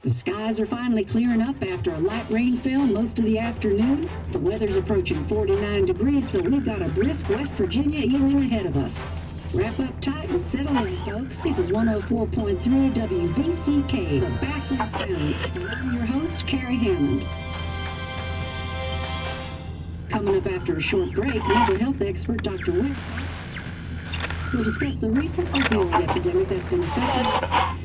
The skies are finally clearing up after a light rain fell most of the afternoon. The weather's approaching 49 degrees, so we've got a brisk West Virginia evening ahead of us. Wrap up tight and settle in, folks. This is 104.3 WVCK, the Basswood Sound. And I'm your host, Carrie Hammond. Coming up after a short break, mental health expert Dr. Wick will discuss the recent opioid epidemic that's been affecting...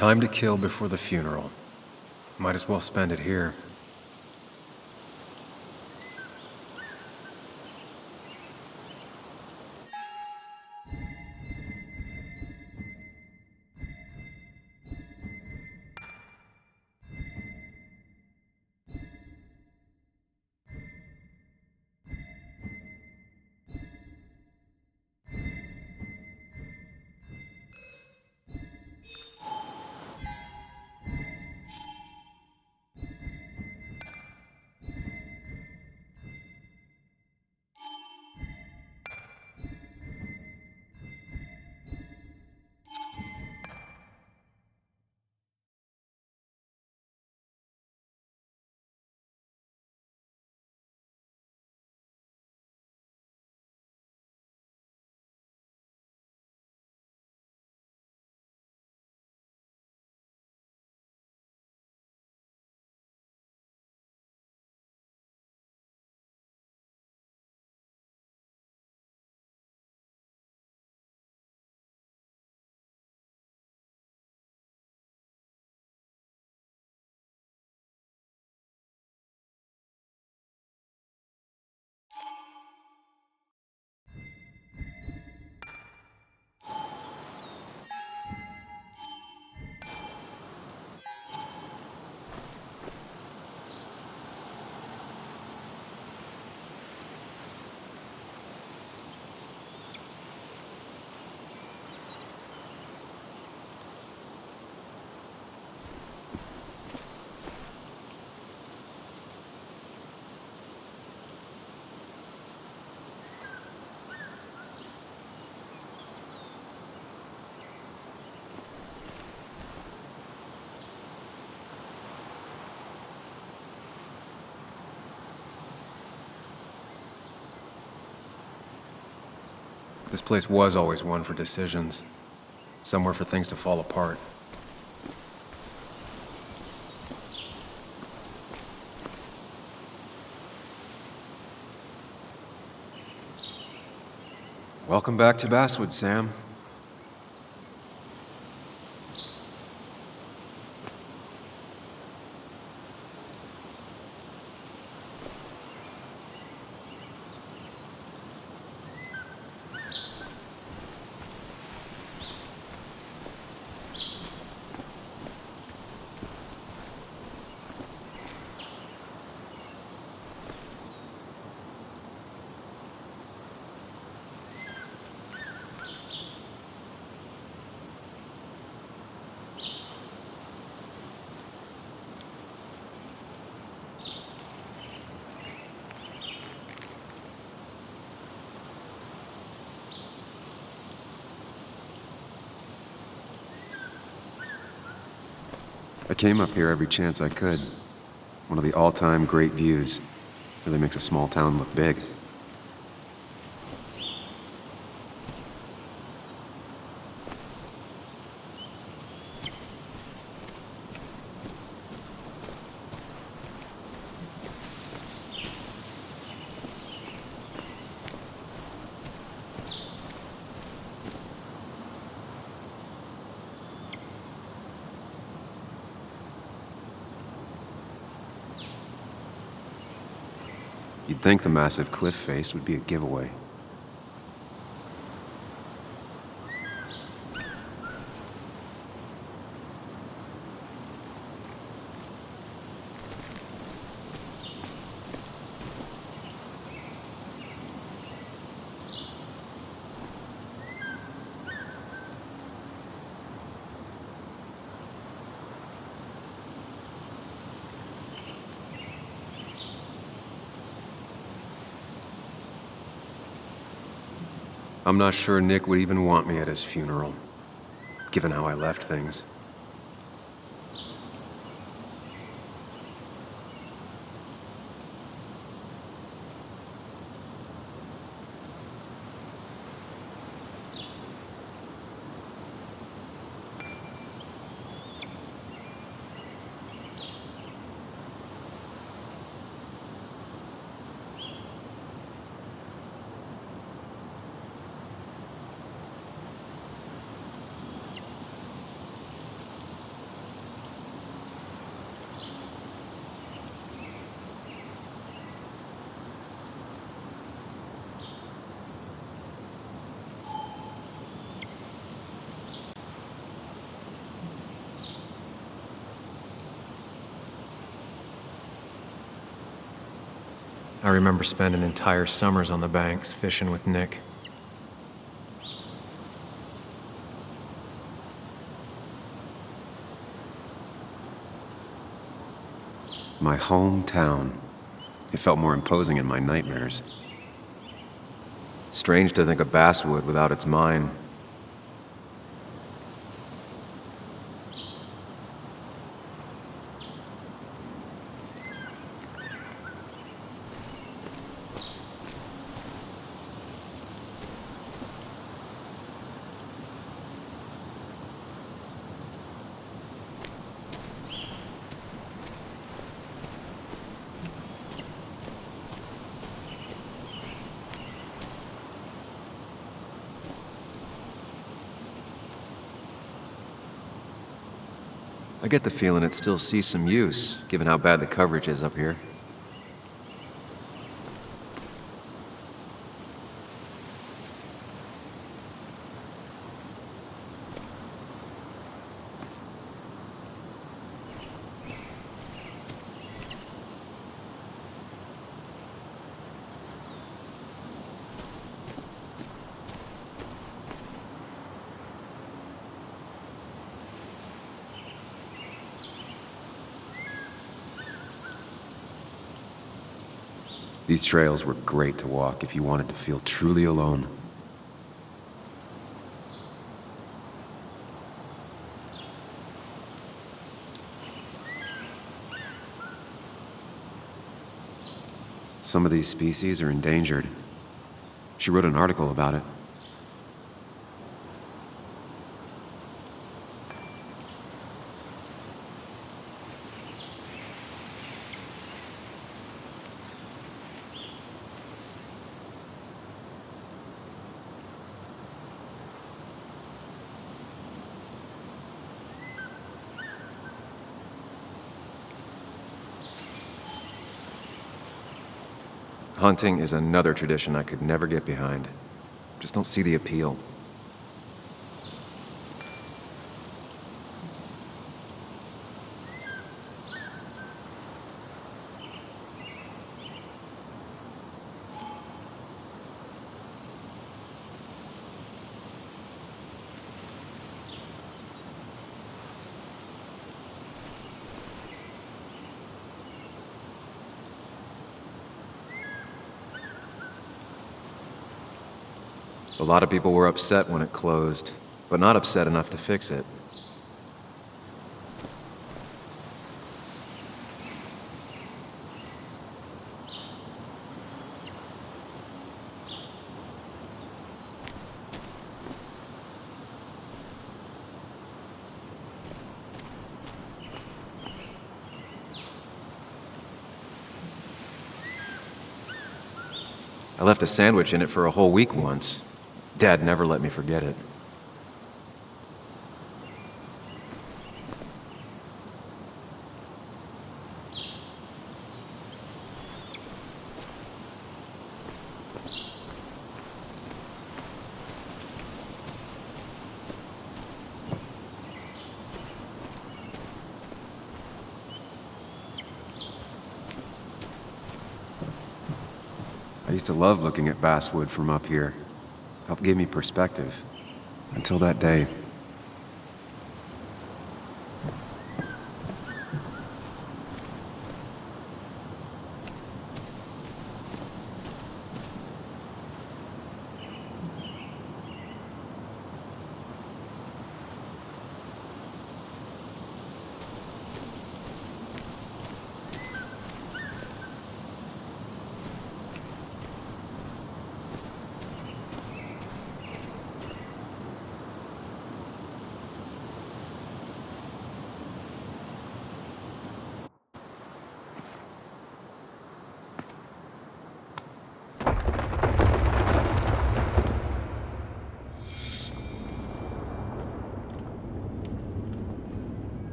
Time to kill before the funeral. Might as well spend it here. This place was always one for decisions. Somewhere for things to fall apart. Welcome back to Basswood, Sam. I came up here every chance I could. One of the all-time great views. Really makes a small town look big. You'd think the massive cliff face would be a giveaway. I'm not sure Nick would even want me at his funeral, given how I left things. I remember spending entire summers on the banks fishing with Nick. My hometown. It felt more imposing in my nightmares. Strange to think of Basswood without its mine. I get the feeling it still sees some use, given how bad the coverage is up here. These trails were great to walk if you wanted to feel truly alone. Some of these species are endangered. She wrote an article about it. Hunting is another tradition I could never get behind. Just don't see the appeal. A lot of people were upset when it closed, but not upset enough to fix it. I left a sandwich in it for a whole week once. Dad never let me forget it. I used to love looking at basswood from up here. Helped give me perspective. Until that day.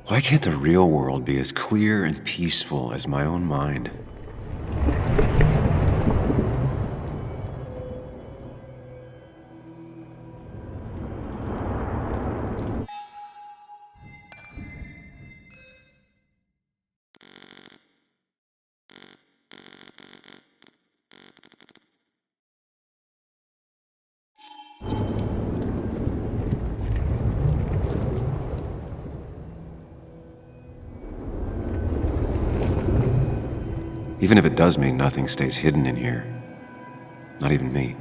Why can't the real world be as clear and peaceful as my own mind? Even if it does mean nothing stays hidden in here. Not even me.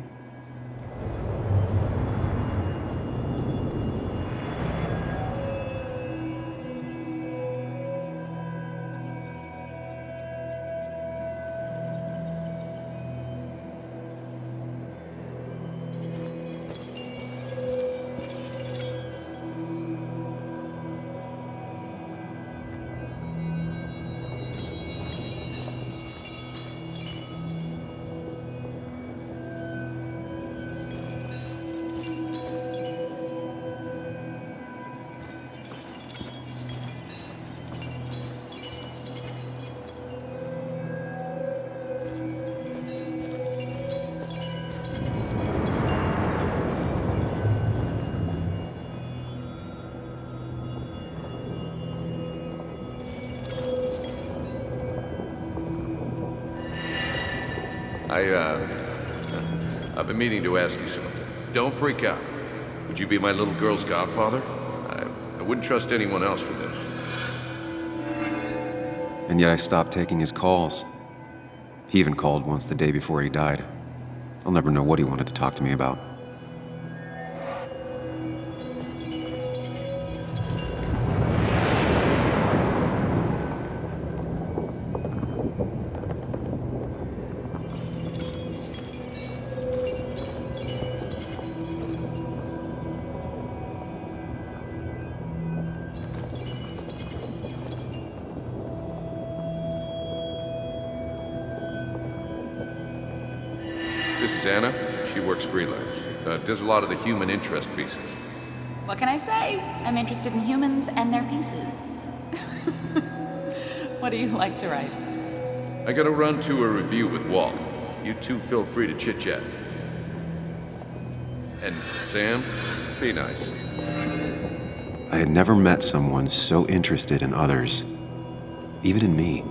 I've been meaning to ask you something. Don't freak out. Would you be my little girl's godfather? I wouldn't trust anyone else with this. And yet I stopped taking his calls. He even called once the day before he died. I'll never know what he wanted to talk to me about. This is Anna. She works freelance. Does a lot of the human interest pieces. What can I say? I'm interested in humans and their pieces. What do you like to write? I gotta run to a review with Walt. You two feel free to chit-chat. And Sam, be nice. I had never met someone so interested in others, even in me.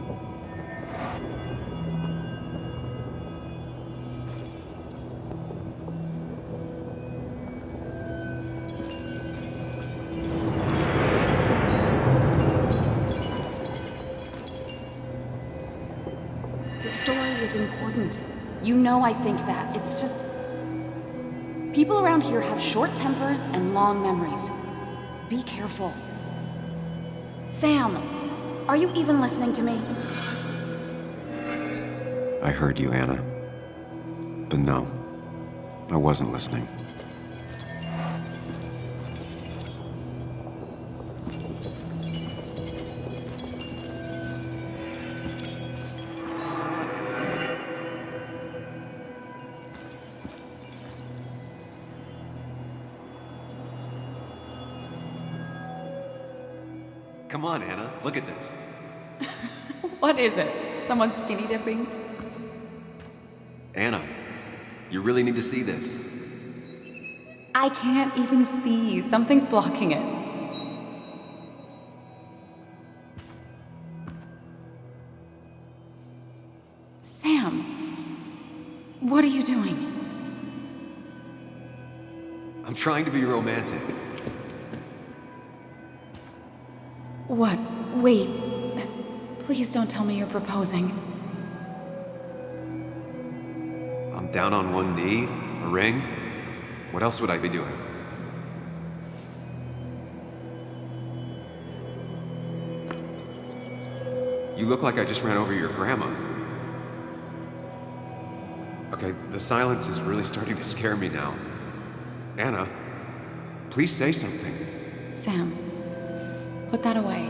The story is important. You know I think that. It's just... people around here have short tempers and long memories. Be careful. Sam, are you even listening to me? I heard you, Anna. But no, I wasn't listening. Come on, Anna, look at this. What is it? Someone skinny dipping? Anna, you really need to see this. I can't even see. Something's blocking it. Sam, what are you doing? I'm trying to be romantic. What? Wait. Please don't tell me you're proposing. I'm down on one knee, a ring. What else would I be doing? You look like I just ran over your grandma. Okay, the silence is really starting to scare me now. Anna, please say something. Sam, put that away.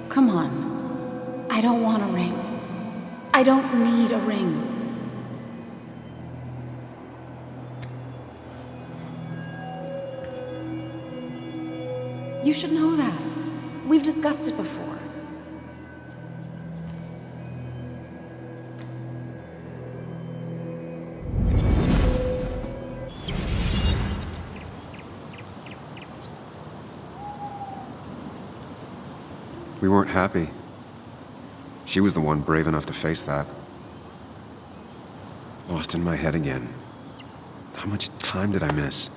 Come on. I don't want a ring. I don't need a ring. You should know that. We've discussed it before. We weren't happy. She was the one brave enough to face that. Lost in my head again. How much time did I miss?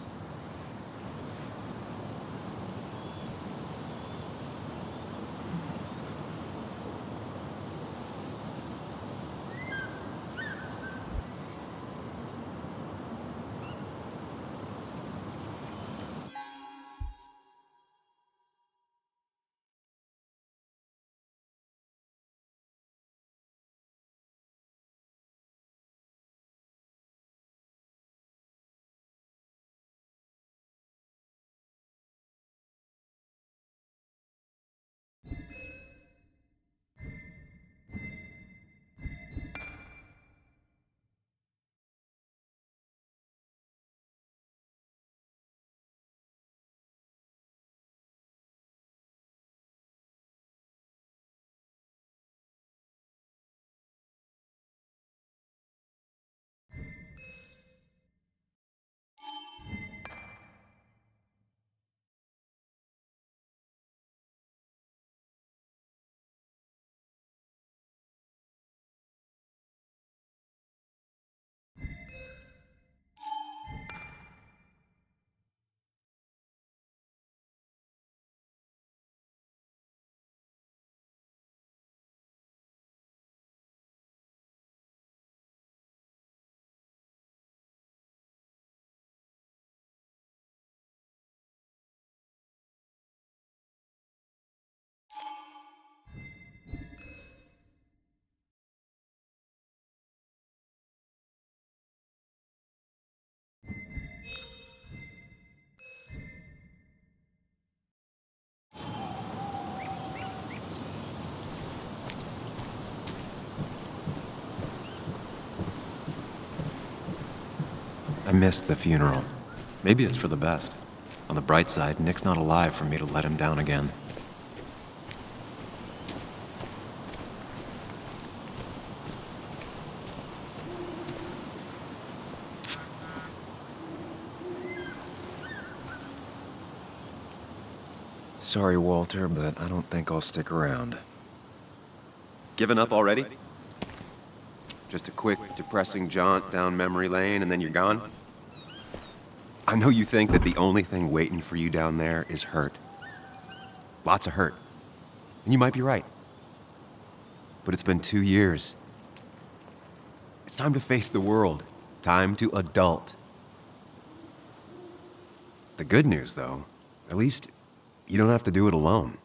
I missed the funeral. Maybe it's for the best. On the bright side, Nick's not alive for me to let him down again. Sorry, Walter, but I don't think I'll stick around. Given up already? Just a quick, depressing jaunt down memory lane and then you're gone? I know you think that the only thing waiting for you down there is hurt. Lots of hurt. And you might be right. But it's been 2 years. It's time to face the world. Time to adult. The good news, though, at least you don't have to do it alone.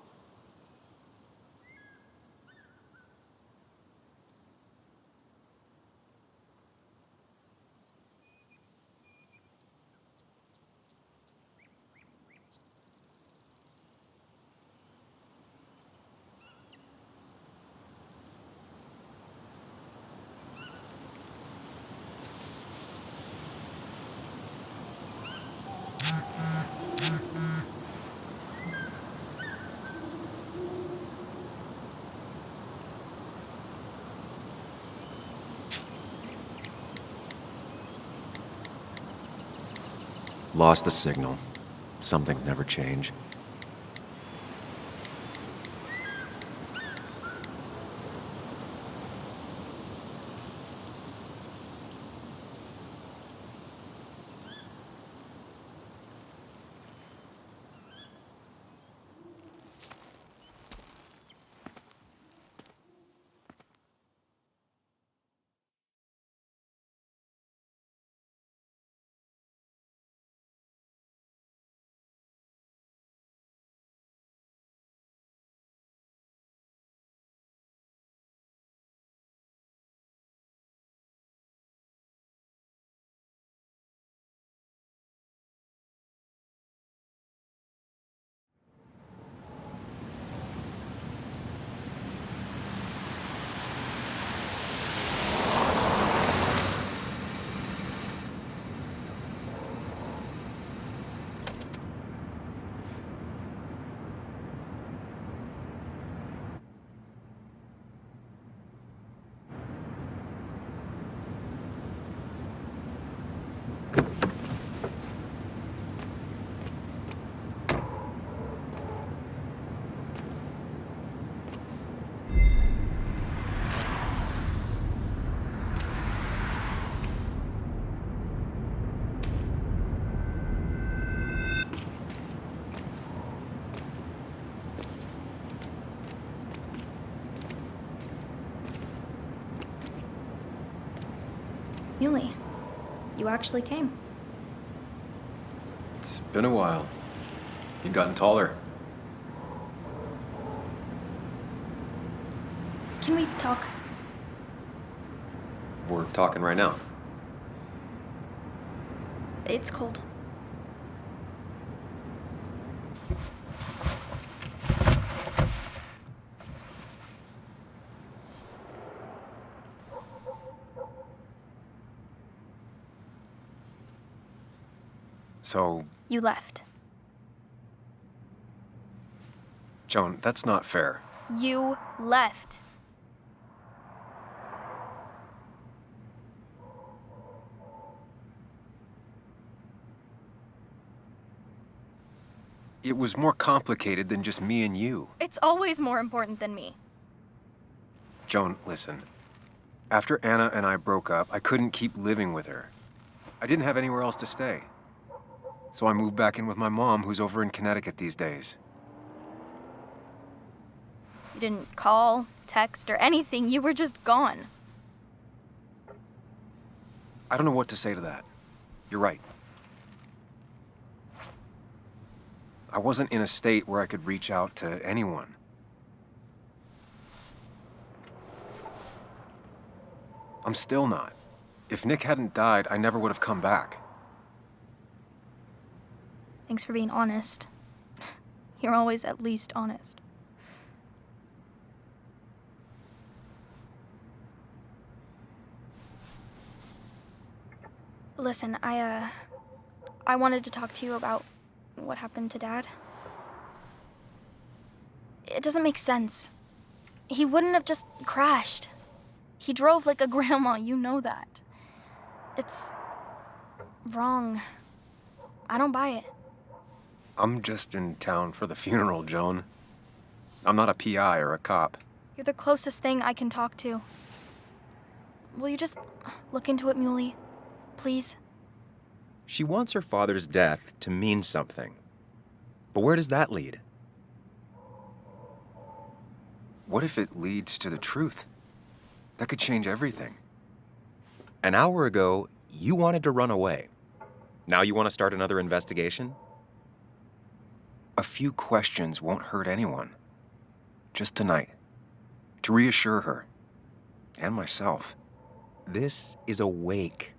Lost the signal. Some things never change. Muley, you actually came. It's been a while. You've gotten taller. Can we talk? We're talking right now. It's cold. So, You left. Joan, that's not fair. You left. It was more complicated than just me and you. It's always more important than me. Joan, listen. After Anna and I broke up, I couldn't keep living with her. I didn't have anywhere else to stay. So I moved back in with my mom, who's over in Connecticut these days. You didn't call, text, or anything. You were just gone. I don't know what to say to that. You're right. I wasn't in a state where I could reach out to anyone. I'm still not. If Nick hadn't died, I never would have come back. Thanks for being honest. You're always at least honest. Listen, I wanted to talk to you about what happened to Dad. It doesn't make sense. He wouldn't have just crashed. He drove like a grandma, you know that. It's wrong. I don't buy it. I'm just in town for the funeral, Joan. I'm not a PI or a cop. You're the closest thing I can talk to. Will you just look into it, Muley? Please? She wants her father's death to mean something. But where does that lead? What if it leads to the truth? That could change everything. An hour ago, you wanted to run away. Now you want to start another investigation? A few questions won't hurt anyone. Just tonight. To reassure her. And myself. This is a wake.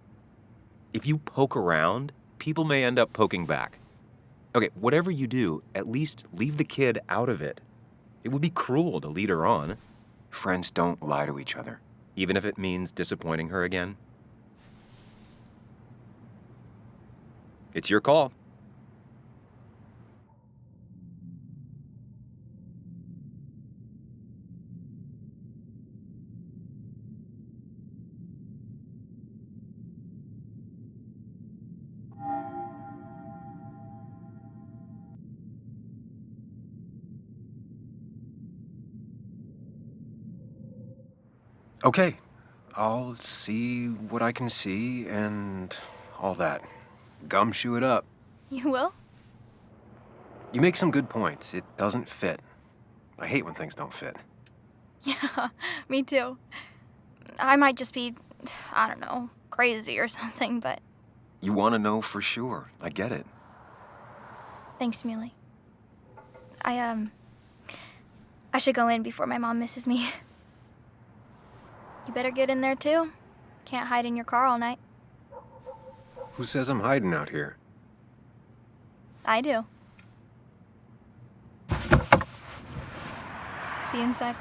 If you poke around, people may end up poking back. Okay, whatever you do, at least leave the kid out of it. It would be cruel to lead her on. Friends don't lie to each other. Even if it means disappointing her again. It's your call. Okay, I'll see what I can see and all that. Gumshoe it up. You will? You make some good points. It doesn't fit. I hate when things don't fit. Yeah, me too. I might just be, I don't know, crazy or something, but You want to know for sure. I get it. thanks, Muley. I should go in before my mom misses me. You better get in there too. Can't hide in your car all night. Who says I'm hiding out here? I do. See you inside.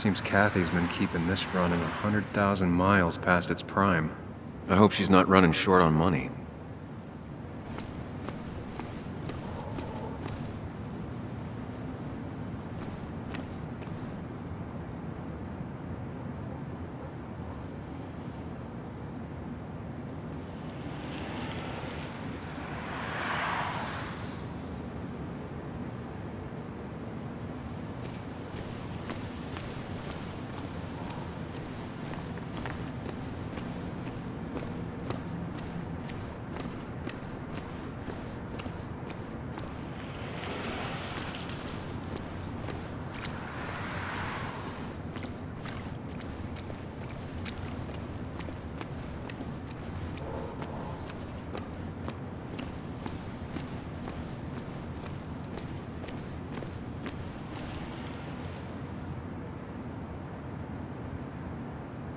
Seems Kathy's been keeping this running 100,000 miles past its prime. I hope she's not running short on money.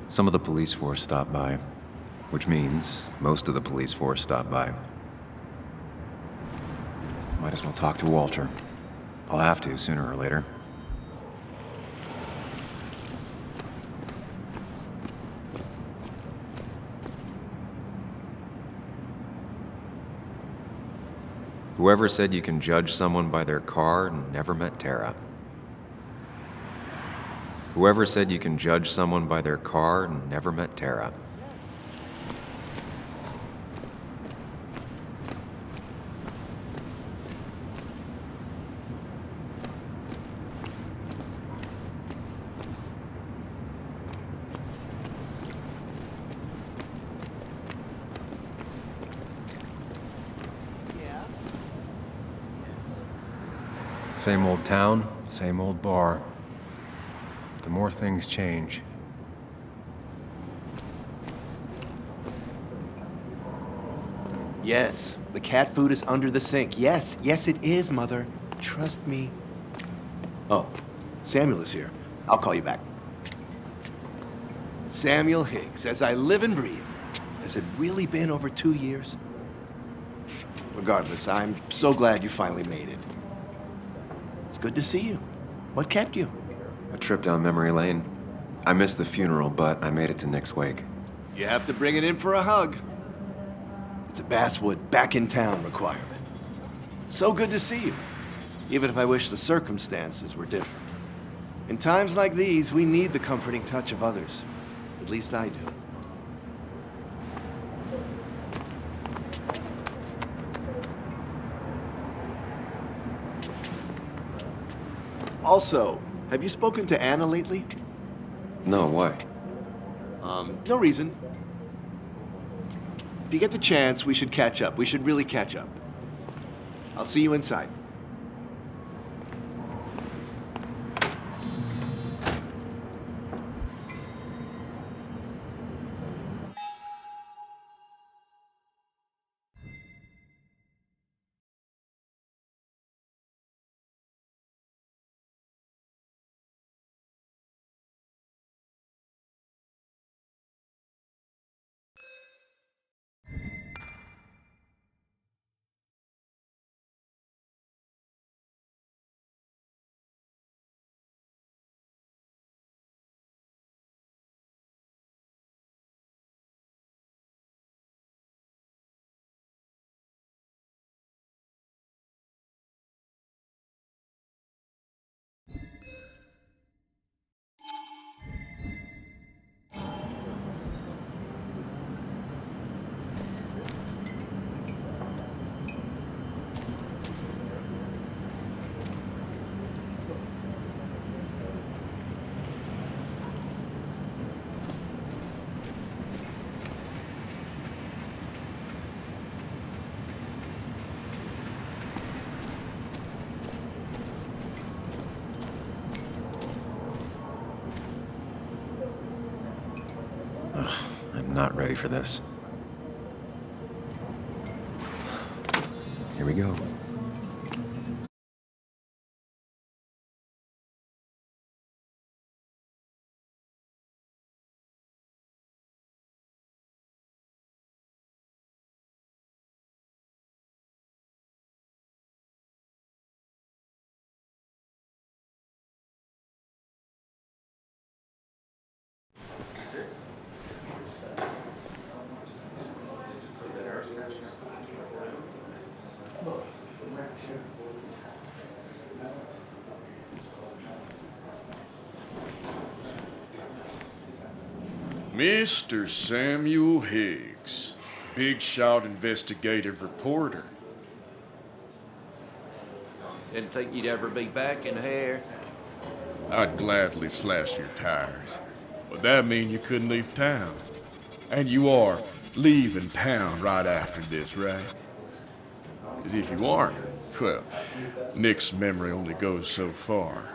Some of the police force stopped by, which means most of the police force stopped by. Might as well talk to Walter. I'll have to sooner or later. Whoever said you can judge someone by their car never met Tara. Whoever said you can judge someone by their car never met Tara. Same old town, same old bar. The more things change. Yes, the cat food is under the sink. Yes, yes it is, Mother. Trust me. Oh, Samuel is here. I'll call you back. Samuel Higgs, as I live and breathe. Has it really been over 2 years? Regardless, I'm so glad you finally made it. It's good to see you. What kept you? A trip down memory lane. I missed the funeral, but I made it to Nick's wake. You have to bring it in for a hug. It's a Basswood back in town requirement. So good to see you, even if I wish the circumstances were different. In times like these, we need the comforting touch of others. At least I do. Also, have you spoken to Anna lately? No, why? No reason. If you get the chance, we should catch up. We should really catch up. I'll see you inside. I'm not ready for this. Here we go. Mr. Samuel Higgs, big shot investigative reporter. Didn't think you'd ever be back in here. I'd gladly slash your tires, but that mean you couldn't leave town. And you are leaving town right after this, right? As if you aren't, well, Nick's memory only goes so far.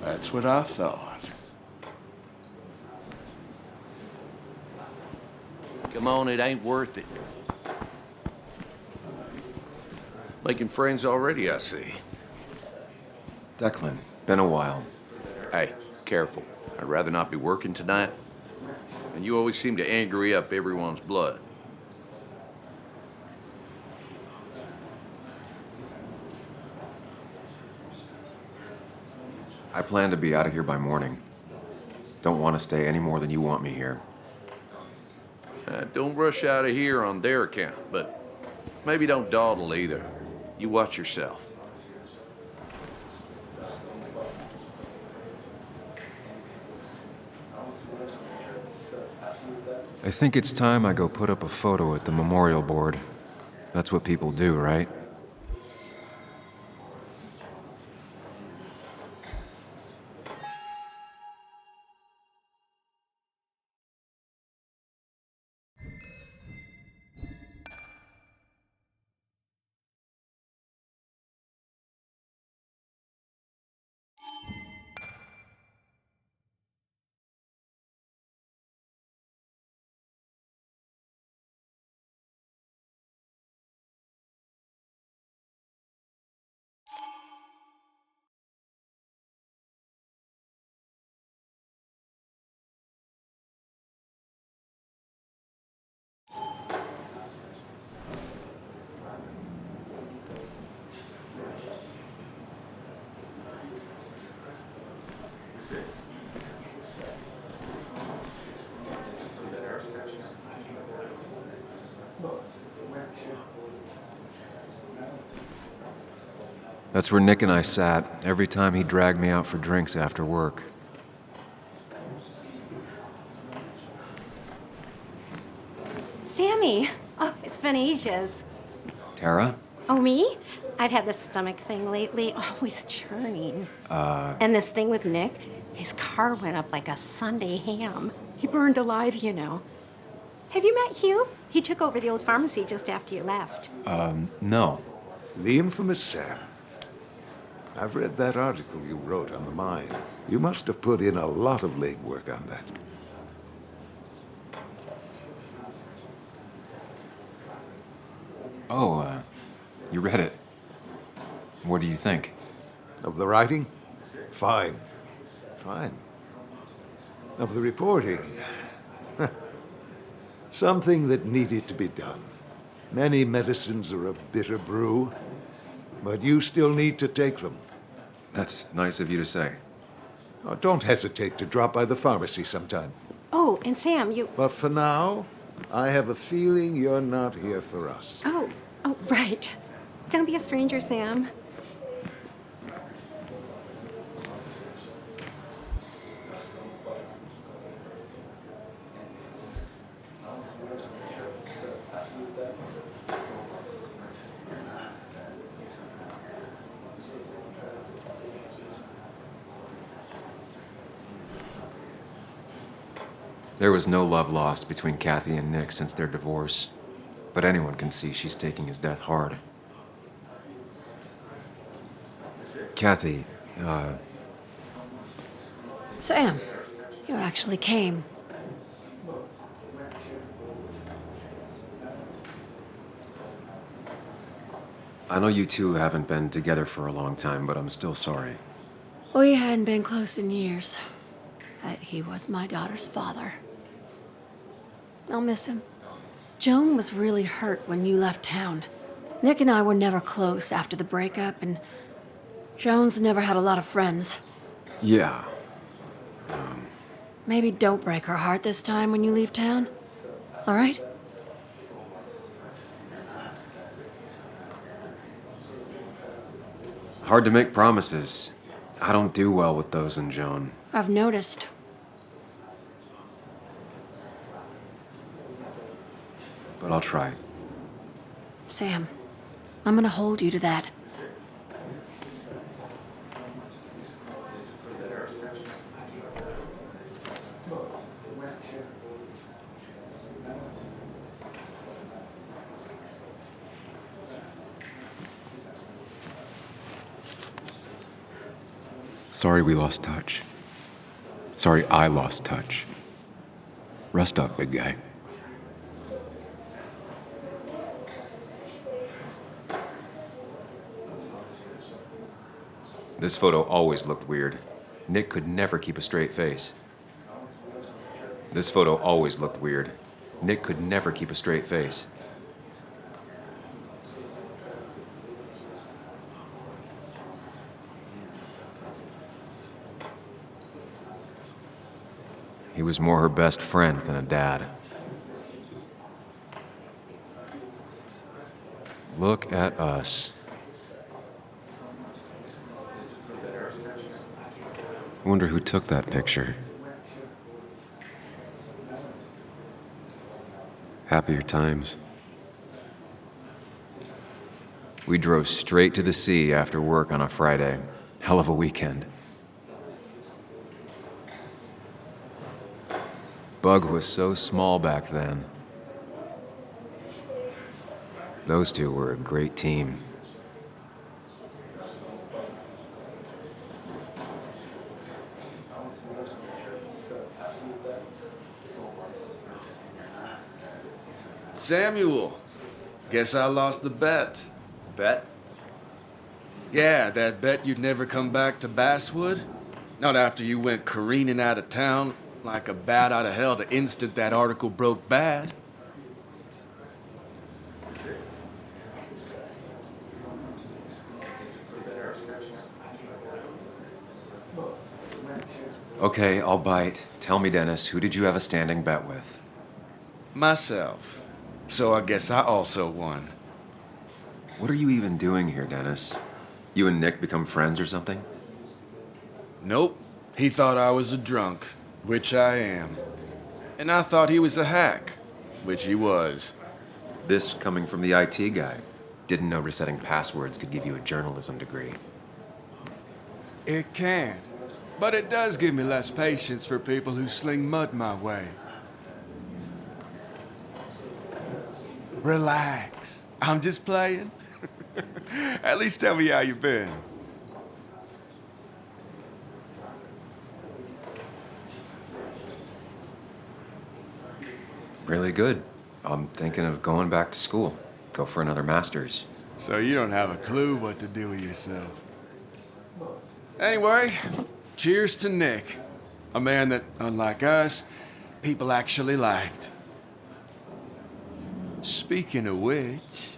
That's what I thought. Come on, it ain't worth it. Making friends already, I see. Declan, been a while. Hey, careful. I'd rather not be working tonight. And you always seem to angry up everyone's blood. I plan to be out of here by morning. Don't want to stay any more than you want me here. Don't rush out of here on their account, but maybe don't dawdle either. You watch yourself. I think it's time I go put up a photo at the memorial board. That's what people do, right? That's where Nick and I sat every time he dragged me out for drinks after work. Sammy! Oh, it's been ages. Tara? Oh, me? I've had this stomach thing lately, always churning. And this thing with Nick, his car went up like a Sunday ham. He burned alive, you know. Have you met Hugh? He took over the old pharmacy just after you left. No. The infamous Sam. I've read that article you wrote on the mine. You must have put in a lot of legwork on that. Oh, you read it. What do you think? Of the writing? Fine. Fine. Of the reporting? Something that needed to be done. Many medicines are a bitter brew, but you still need to take them. That's nice of you to say. Oh, don't hesitate to drop by the pharmacy sometime. Oh, and Sam, you... But for now, I have a feeling you're not here for us. Oh, right. Don't be a stranger, Sam. There was no love lost between Kathy and Nick since their divorce, but anyone can see she's taking his death hard. Kathy, Sam, you actually came. I know you two haven't been together for a long time, but I'm still sorry. We hadn't been close in years, but he was my daughter's father. I'll miss him. Joan was really hurt when you left town. Nick and I were never close after the breakup, and Joan's never had a lot of friends. Yeah. Maybe don't break her heart this time when you leave town. All right? All hard to make promises. I don't do well with those in Joan. I've noticed. But I'll try. Sam, I'm gonna hold you to that. Sorry we lost touch. Sorry I lost touch. Rest up, big guy. This photo always looked weird. Nick could never keep a straight face. This photo always looked weird. Nick could never keep a straight face. He was more her best friend than a dad. Look at us. I wonder who took that picture. Happier times. We drove straight to the sea after work on a Friday. Hell of a weekend. Bug was so small back then. Those two were a great team. Samuel, guess I lost the bet. Bet? Yeah, that bet you'd never come back to Basswood. Not after you went careening out of town like a bat out of hell the instant that article broke bad. Okay, I'll bite. Tell me, Dennis, who did you have a standing bet with? Myself. So I guess I also won. What are you even doing here, Dennis? You and Nick become friends or something? Nope. He thought I was a drunk, which I am. And I thought he was a hack, which he was. This coming from the IT guy. Didn't know resetting passwords could give you a journalism degree. It can. But it does give me less patience for people who sling mud my way. Relax. I'm just playing. At least tell me how you been. Really good. I'm thinking of going back to school. Go for another master's. So you don't have a clue what to do with yourself. Anyway, cheers to Nick. A man that, unlike us, people actually liked. Speaking of which...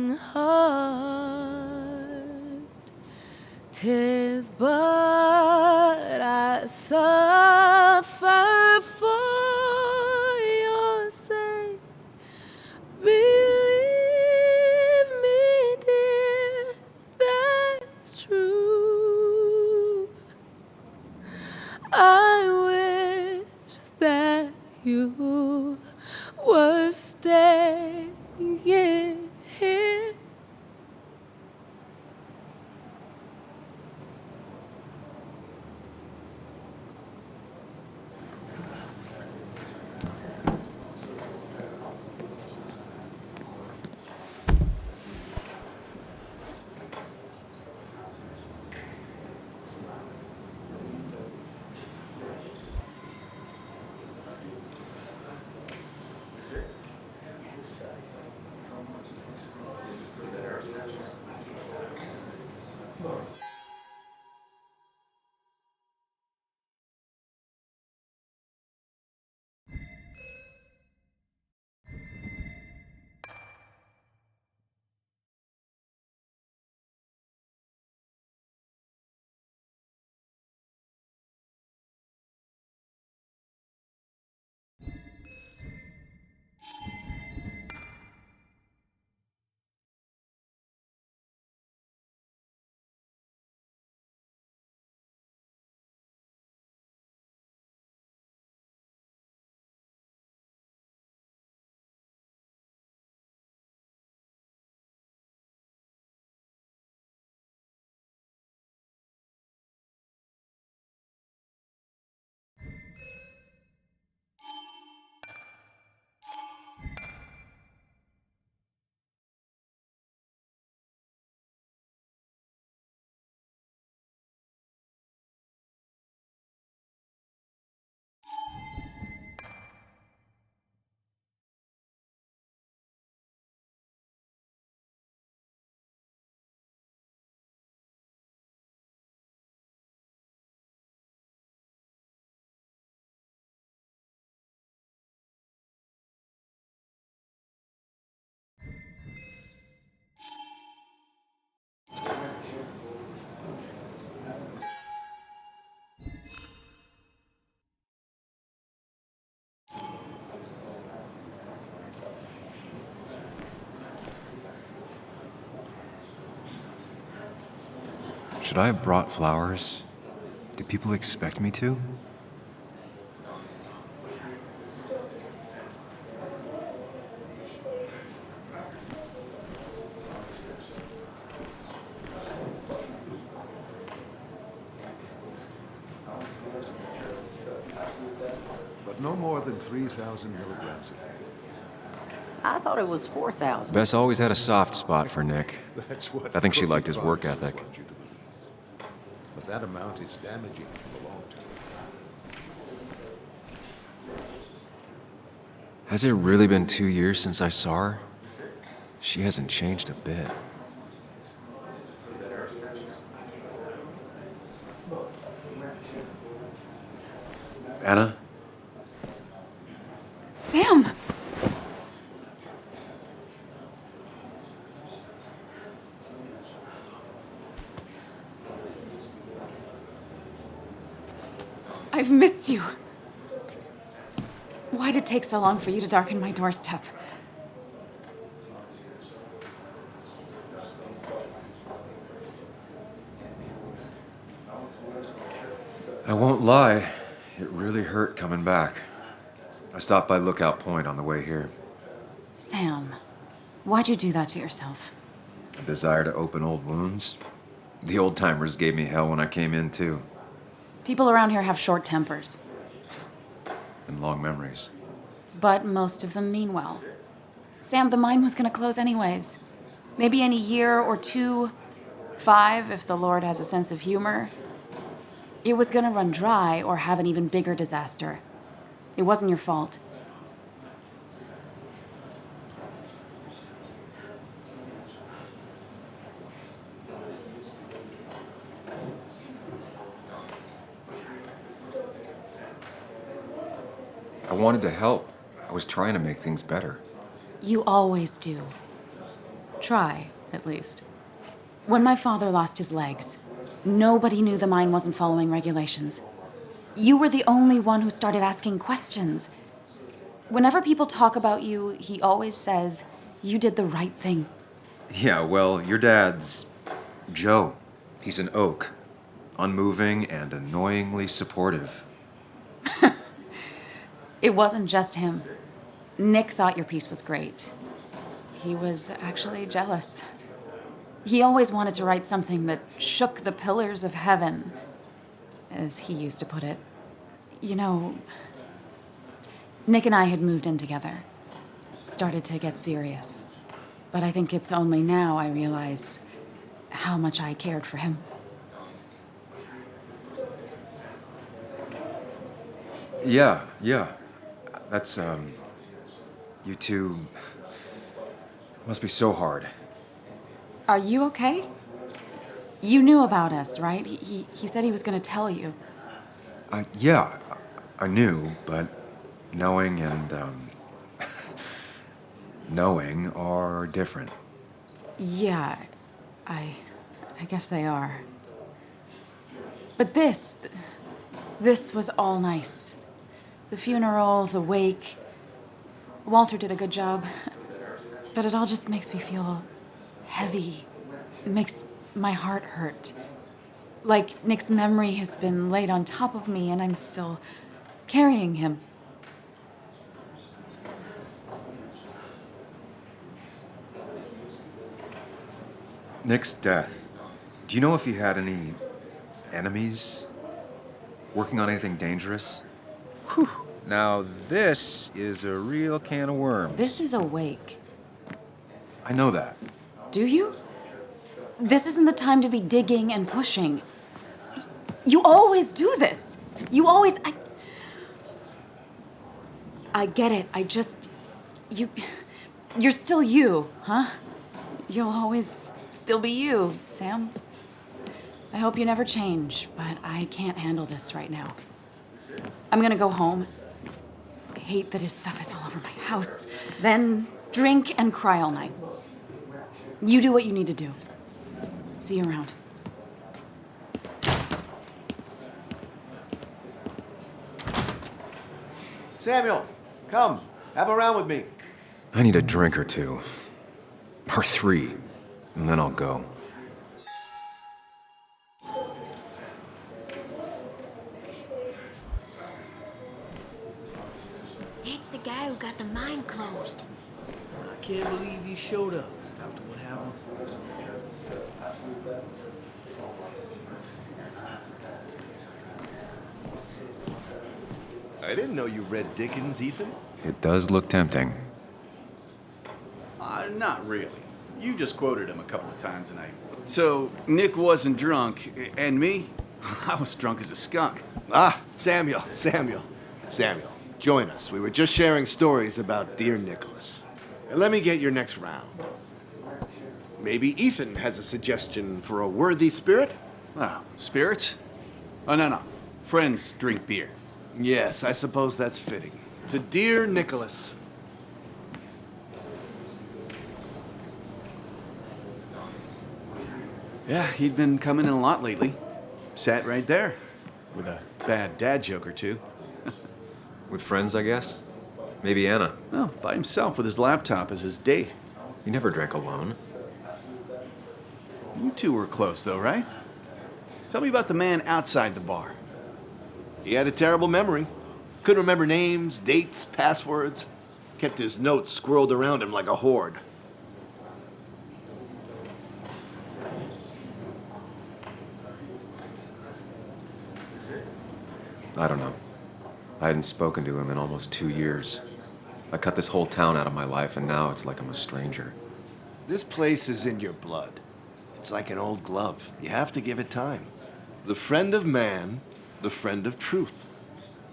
aching heart. 'Tis but I suffer for your sake. Believe me, dear, that's true. I wish that you were staying here. Should I have brought flowers? Do people expect me to? But no more than 3,000 milligrams a day. I thought it was 4,000. Bess always had a soft spot for Nick. That's what I think she cookie liked his work pharmacists ethic. want you to believe. But that amount is damaging in the long term. Has it really been 2 years since I saw her? She hasn't changed a bit. Anna? Sam! I've missed you. Why'd it take so long for you to darken my doorstep? I won't lie, it really hurt coming back. I stopped by Lookout Point on the way here. Sam, why'd you do that to yourself? A desire to open old wounds. The old-timers gave me hell when I came in, too. People around here have short tempers, And long memories. but most of them mean well. Sam, the mine was gonna close anyways. Maybe in a year or 2, 5, if the Lord has a sense of humor. It was gonna run dry or have an even bigger disaster. It wasn't your fault. I wanted to help. I was trying to make things better. You always do. Try, at least. When my father lost his legs, nobody knew the mine wasn't following regulations. You were the only one who started asking questions. Whenever people talk about you, he always says, you did the right thing. Yeah, well, your dad's Joe. He's an oak. Unmoving and annoyingly supportive. It wasn't just him. Nick thought your piece was great. He was actually jealous. He always wanted to write something that shook the pillars of heaven, as he used to put it. You know, Nick and I had moved in together. Started to get serious. But I think it's only now I realize how much I cared for him. Yeah. That's, you two must be so hard. Are you okay? You knew about us, right? He said he was going to tell you. Yeah, I knew, but knowing and, knowing are different. Yeah, I guess they are. But this was all nice. The funeral, the wake. Walter did a good job. But it all just makes me feel heavy. It makes my heart hurt. Like Nick's memory has been laid on top of me and I'm still carrying him. Nick's death. Do you know if he had any enemies? Working on anything dangerous? Whew. Now this is a real can of worms. This is a wake. I know that. Do you? This isn't the time to be digging and pushing. You always do this. You always... I get it. You're still you, huh? You'll always still be you, Sam. I hope you never change, but I can't handle this right now. I'm gonna go home. I hate that his stuff is all over my house. Then drink and cry all night. You do what you need to do. See you around. Samuel, come. Have a round with me. I need a drink or two. Or 3. And then I'll go. It's the guy who got the mine closed. I can't believe you showed up after what happened. I didn't know you read Dickens, Ethan. It does look tempting. Not really. You just quoted him a couple of times tonight. So, Nick wasn't drunk, and me? I was drunk as a skunk. Ah, Samuel. Join us. We were just sharing stories about dear Nicholas. And let me get your next round. Maybe Ethan has a suggestion for a worthy spirit? Oh, spirits? Oh, no. Friends drink beer. Yes, I suppose that's fitting. To dear Nicholas. Yeah, he'd been coming in a lot lately. Sat right there. With a bad dad joke or two. With friends, I guess? Maybe Anna. No, by himself with his laptop as his date. You never drank alone. You two were close, though, right? Tell me about the man outside the bar. He had a terrible memory. Couldn't remember names, dates, passwords. Kept his notes squirreled around him like a hoard. I don't know. I hadn't spoken to him in almost 2 years. I cut this whole town out of my life, and now it's like I'm a stranger. This place is in your blood. It's like an old glove. You have to give it time. The friend of man, the friend of truth.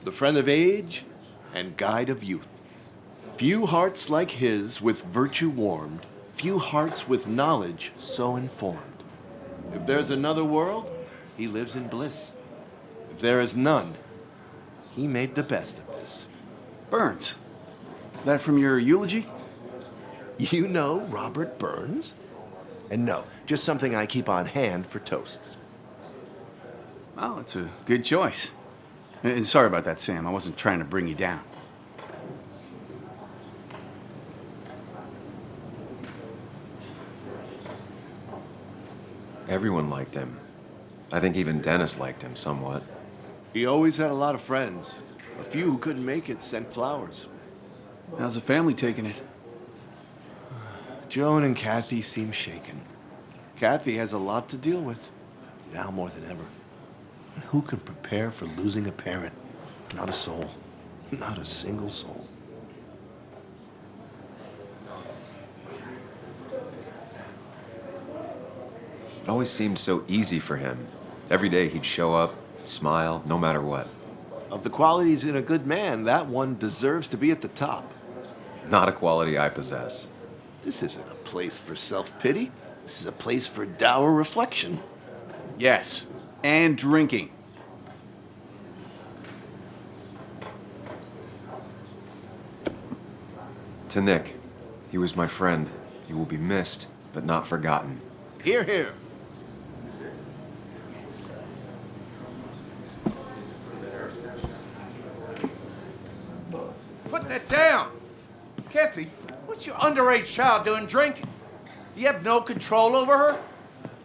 The friend of age, and guide of youth. Few hearts like his with virtue warmed, few hearts with knowledge so informed. If there's another world, he lives in bliss. If there is none, he made the best of this. Burns. That from your eulogy? You know Robert Burns? And no, just something I keep on hand for toasts. Well, it's a good choice. And sorry about that, Sam. I wasn't trying to bring you down. Everyone liked him. I think even Dennis liked him somewhat. He always had a lot of friends. A few who couldn't make it sent flowers. How's the family taking it? Joan and Kathy seem shaken. Kathy has a lot to deal with, now more than ever. And who can prepare for losing a parent? Not a soul. Not a single soul. It always seemed so easy for him. Every day he'd show up, smile, no matter what. Of the qualities in a good man, that one deserves to be at the top. Not a quality I possess. This isn't a place for self-pity. This is a place for dour reflection. Yes, and drinking. To Nick, he was my friend. He will be missed, but not forgotten. Hear, hear. Put that down! Kathy, what's your underage child doing drinking? You have no control over her?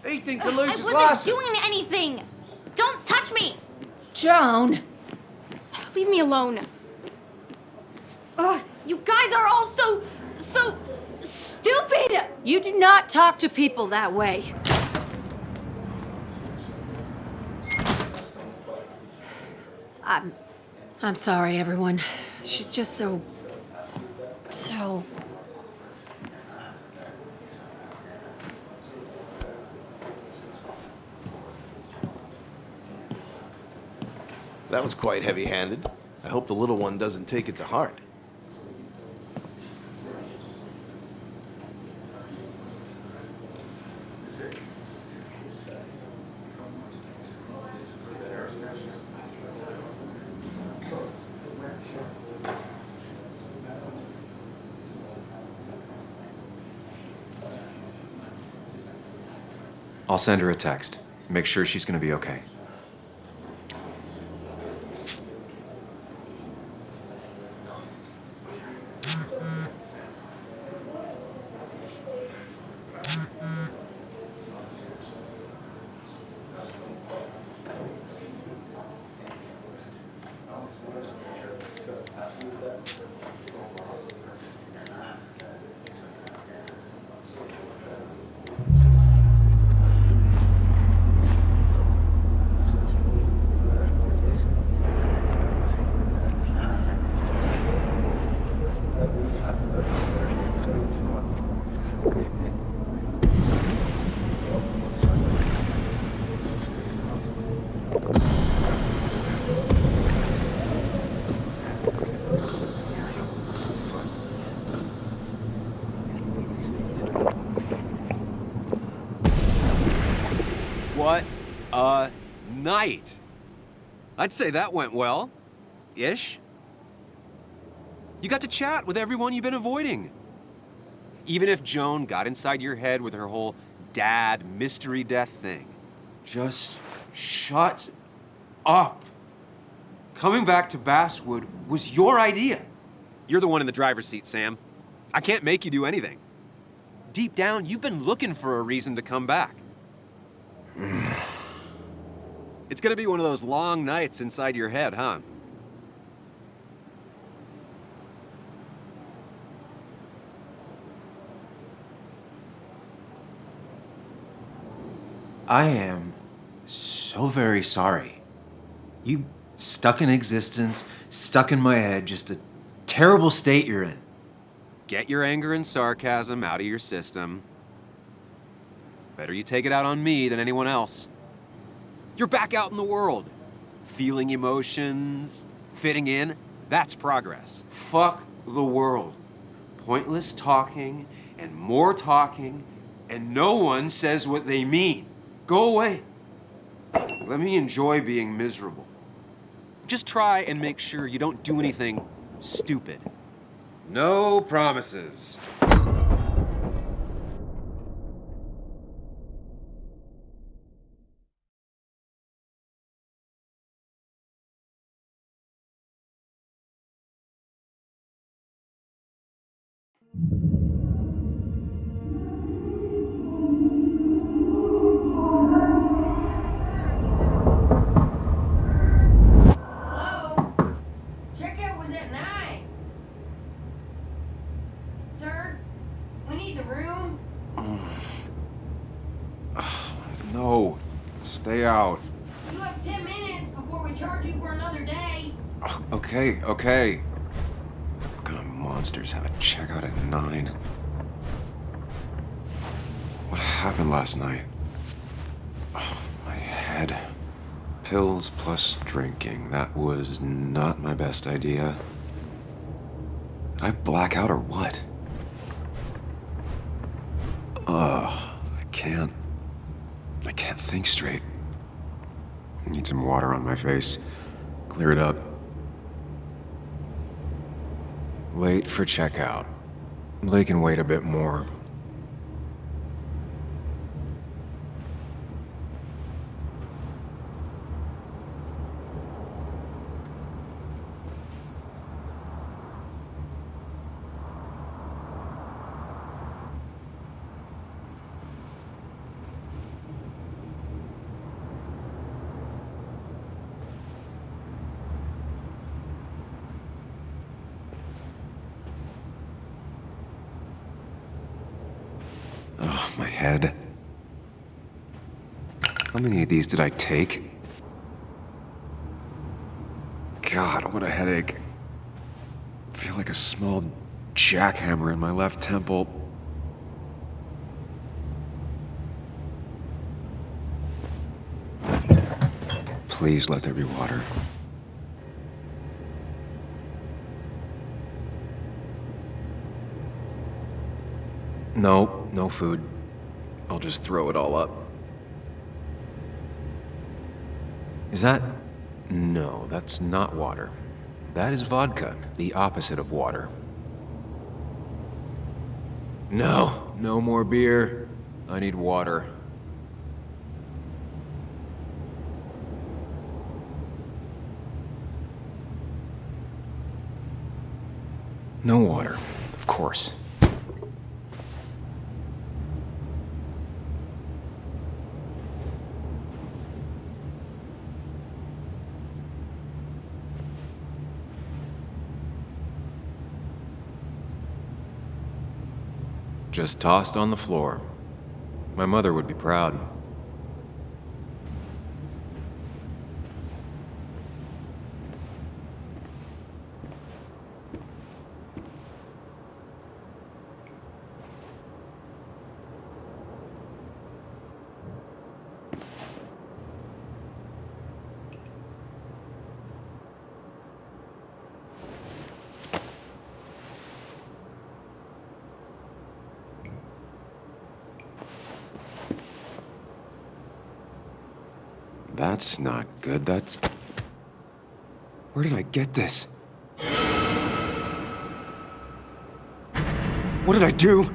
Anything could lose I his wasn't license. doing anything! Don't touch me! Joan! Leave me alone. Ugh, you guys are all so stupid! You do not talk to people that way. I'm sorry, everyone. She's just so... That was quite heavy-handed. I hope the little one doesn't take it to heart. I'll send her a text. Make sure she's gonna be okay. What a night! I'd say that went well. Ish. You got to chat with everyone you've been avoiding. Even if Joan got inside your head with her whole dad mystery death thing. Just shut up. Coming back to Basswood was your idea. You're the one in the driver's seat, Sam. I can't make you do anything. Deep down, you've been looking for a reason to come back. It's gonna be one of those long nights inside your head, huh? I am so very sorry. You stuck in existence, stuck in my head, just a terrible state you're in. Get your anger and sarcasm out of your system. Better you take it out on me than anyone else. You're back out in the world. Feeling emotions, fitting in, that's progress. Fuck the world. Pointless talking and more talking, and no one says what they mean. Go away. Let me enjoy being miserable. Just try and make sure you don't do anything stupid. No promises. Hello? Checkout was at 9. Sir, we need the room. No, stay out. You have 10 minutes before we charge you for another day. Okay, okay. What kind of monsters have a checkout at 9? What happened last night? Oh, my head. Pills plus drinking. That was not my best idea. Did I black out or what? Ugh, I can't think straight. I need some water on my face. Clear it up. Late for checkout. They can wait a bit more. Oh, my head. How many of these did I take? God, what a headache. I feel like a small jackhammer in my left temple. Please let there be water. No, no food. I'll just throw it all up. Is that... No, that's not water. That is vodka, the opposite of water. No, no more beer. I need water. No water, of course. Just tossed on the floor. My mother would be proud. That's not good. That's... Where did I get this? What did I do?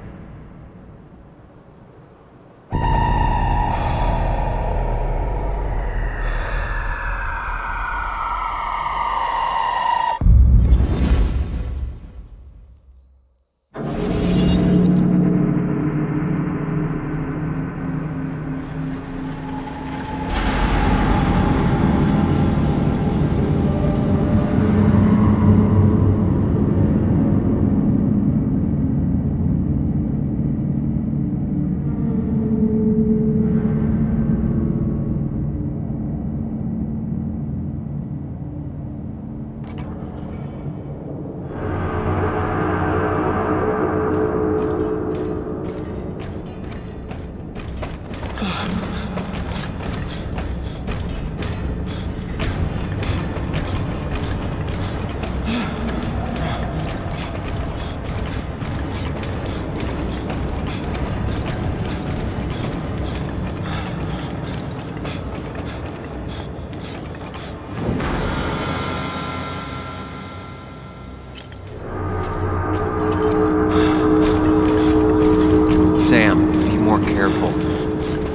Sam, be more careful.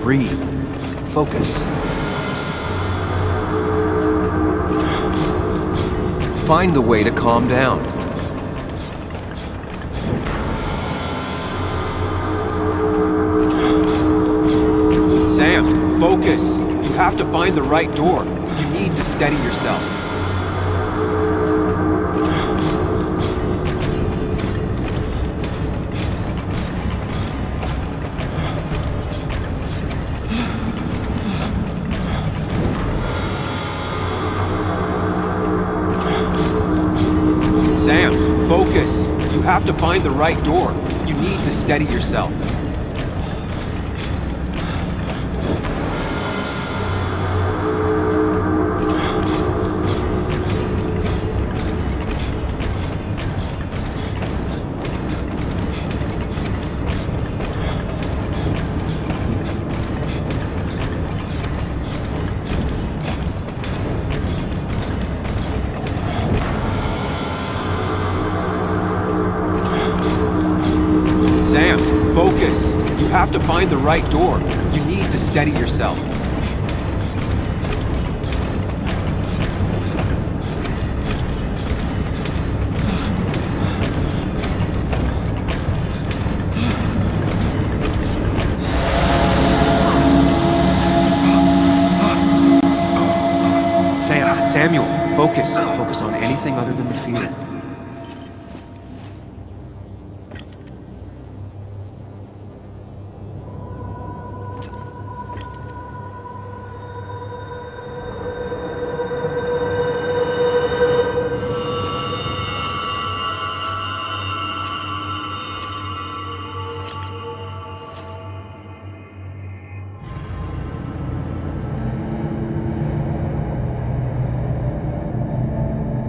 Breathe. Focus. Find the way to calm down. focus. You have to find the right door. You need to steady yourself. Sam, focus. You have to find the right door. You need to steady yourself. Sam, focus. You have to find the right door. You need to steady yourself. Samuel, focus. Focus on anything other than the fear.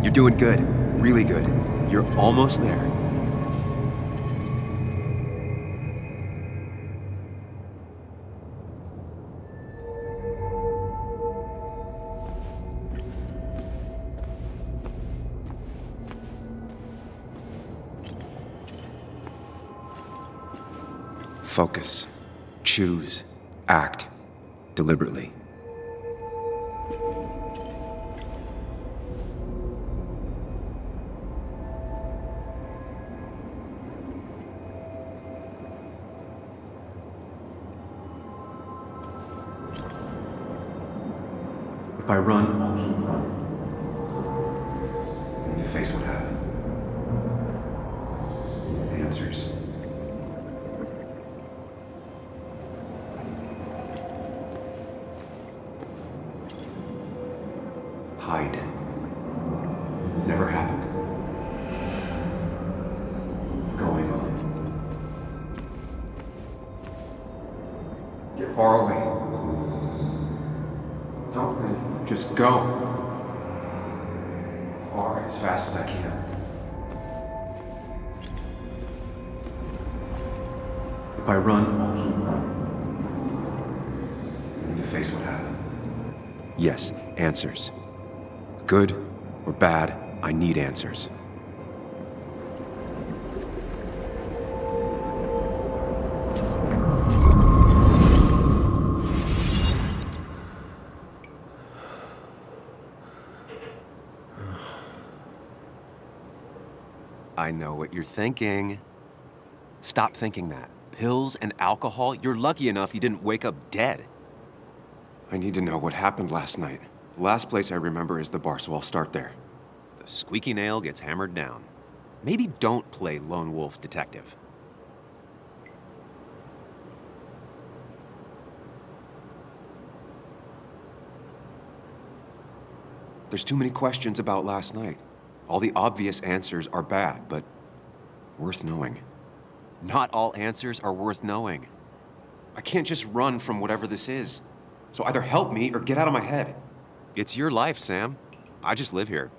You're doing good. Really good. You're almost there. Focus. Choose. Act. Deliberately. If I run, I'll keep running. When you face what happened, answers. Hide. It's never happened. Going on. Get far away. Don't think. Just go. As far, as fast as I can. If I run, I'll keep running. When you face what happened. Yes, answers. Good or bad, I need answers. I know what you're thinking. Stop thinking that. Pills and alcohol, you're lucky enough you didn't wake up dead. I need to know what happened last night. The last place I remember is the bar, so I'll start there. The squeaky nail gets hammered down. Maybe don't play lone wolf detective. There's too many questions about last night. All the obvious answers are bad, but worth knowing. Not all answers are worth knowing. I can't just run from whatever this is. So either help me or get out of my head. It's your life, Sam. I just live here.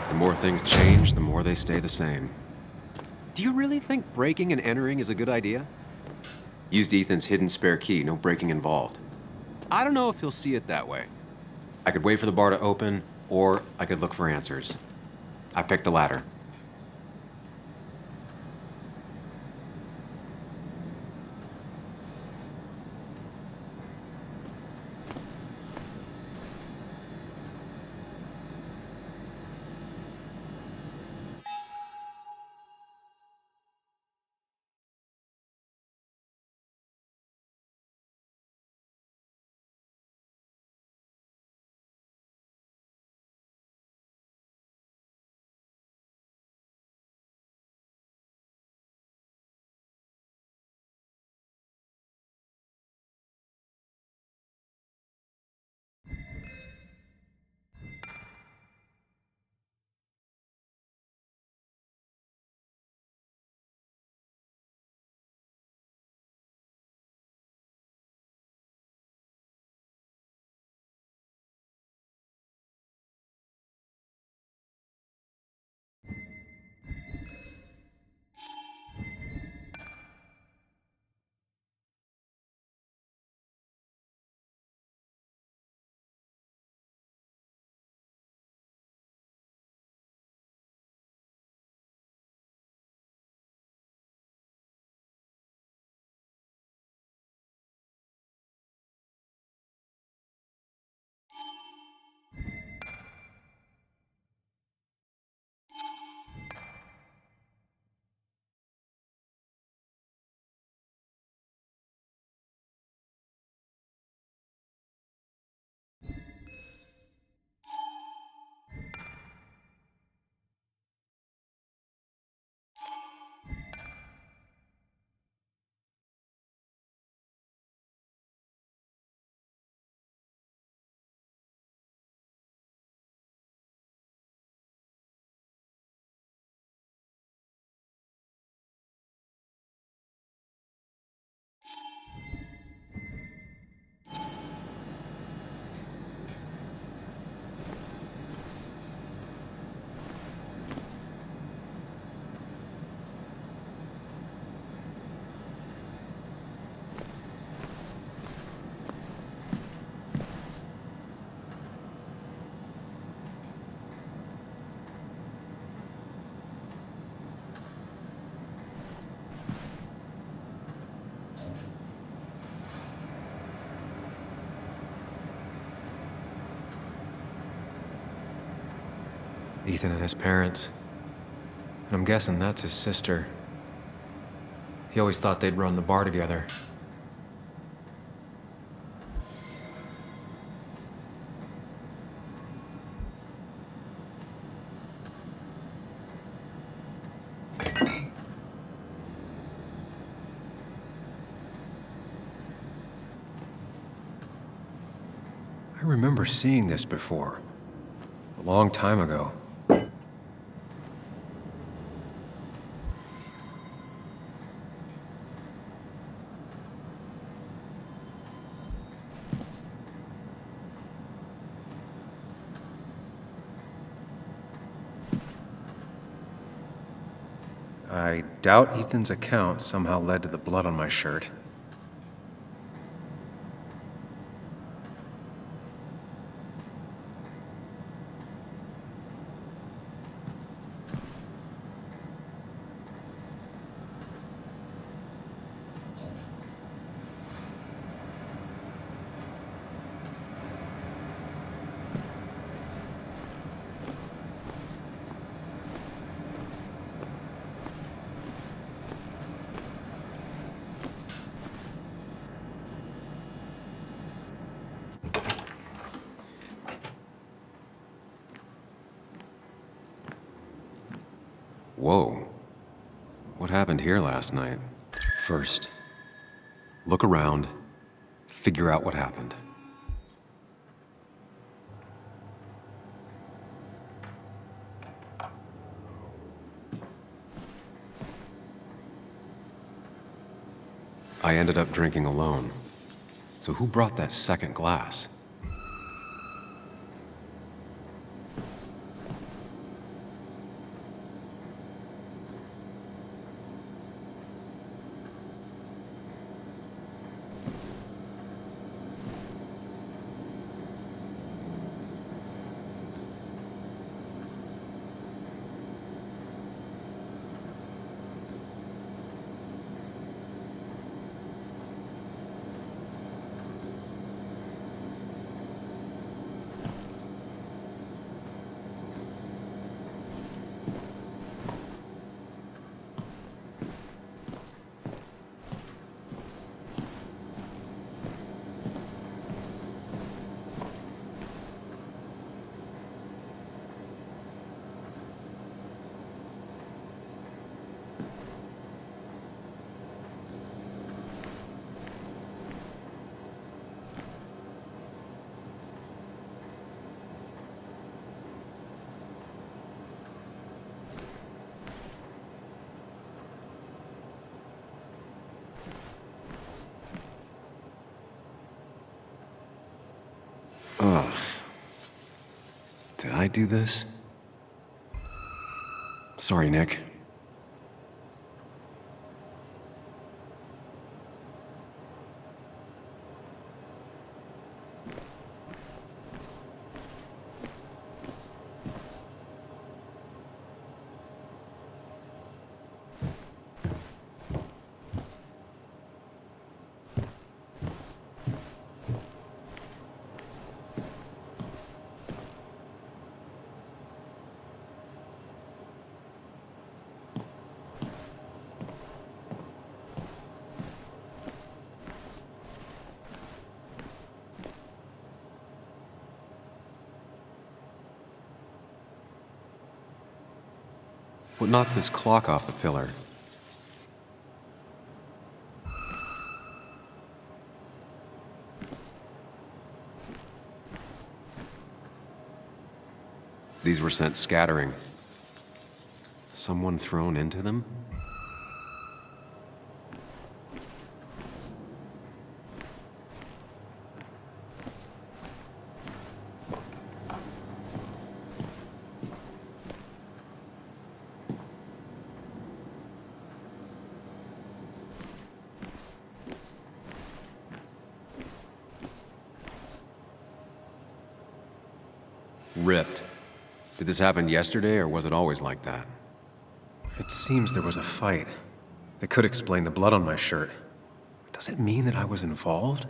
The more things change, the more they stay the same. Do you really think breaking and entering is a good idea? Used Ethan's hidden spare key, no breaking involved. I don't know if he'll see it that way. I could wait for the bar to open, or I could look for answers. I picked the latter. Ethan and his parents. And I'm guessing that's his sister. He always thought they'd run the bar together. I remember seeing this before. A long time ago. I doubt Ethan's account somehow led to the blood on my shirt. Whoa. What happened here last night? First, look around, figure out what happened. I ended up drinking alone. So who brought that second glass? Did I do this? Sorry, Nick. What knocked this clock off the pillar? These were sent scattering. Someone thrown into them? Ripped. Did this happen yesterday, or was it always like that? It seems there was a fight. That could explain the blood on my shirt. Does it mean that I was involved?